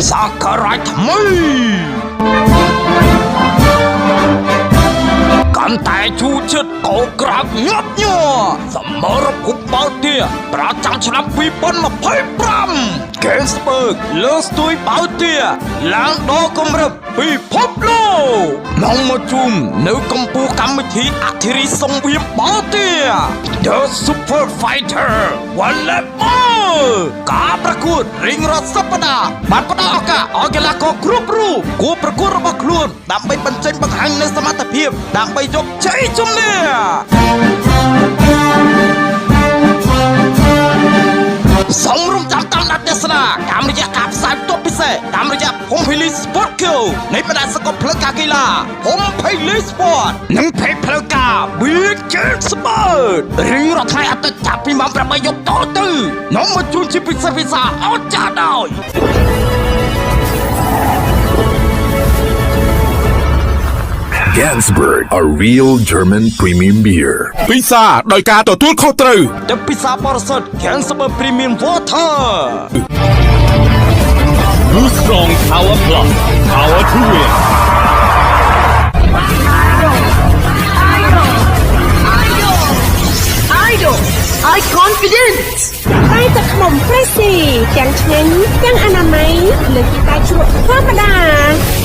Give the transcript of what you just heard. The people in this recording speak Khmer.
សាការ៉ាថ្មីកាន់តែជូរជិតកោក្រាបញាប់ញ័រសមរភូមិបាល់ទាប្រចាំឆ្នាំ2025 Gainsbourg លើស្ទួយបាល់ទាឡើងដល់កម្រិតពិភពលោកមកជុំនៅកម្ពុជាកម្មវិធីអធិរាជសង្វៀមបាល់ទា The Super Fighter Volleyball ការប្រកួតរៀងរាល់សប្តាហ៍បានផ្ដល់ឱកាសឲ្យកីឡាករគ្រប់រូបគួរប្រកួតរបស់ខ្លួនដើម្បីបញ្ចេញបង្ហាញនូវសមត្ថភាពដើម្បីយកជ័យជំនះសូមរំចាំតាមដានទស្សនាតាមរយៈការផ្សាយផ្ទាល់ពិសេសតាមរយៈ Homepage Sport Q នៃបណ្ដាញសង្គមផ្លូវការកីឡា Homepage Sport និងเพจផ្លូវការ Big Sport រៀងរាល់ថ្ងៃអាទិត្យចាប់ពីម៉ោង 8 យប់តទៅនាំមកជូនជាពិសេសអស្ចារ្យដោយ Gainsbourg, a real German premium beer. ពិសាដោយការទទួលខុសត្រូវ ទឹកពិសាបរិសុទ្ធ Gainsbourg Premium Water Blue Strong Power Plus Power to Win Idol I confident តែទឹកខ្មុំព្រៃស៊ីទាំងឆ្ងាញ់ទាំងអនាម័យលើកទីតាំងជ្រក់ធម្មតា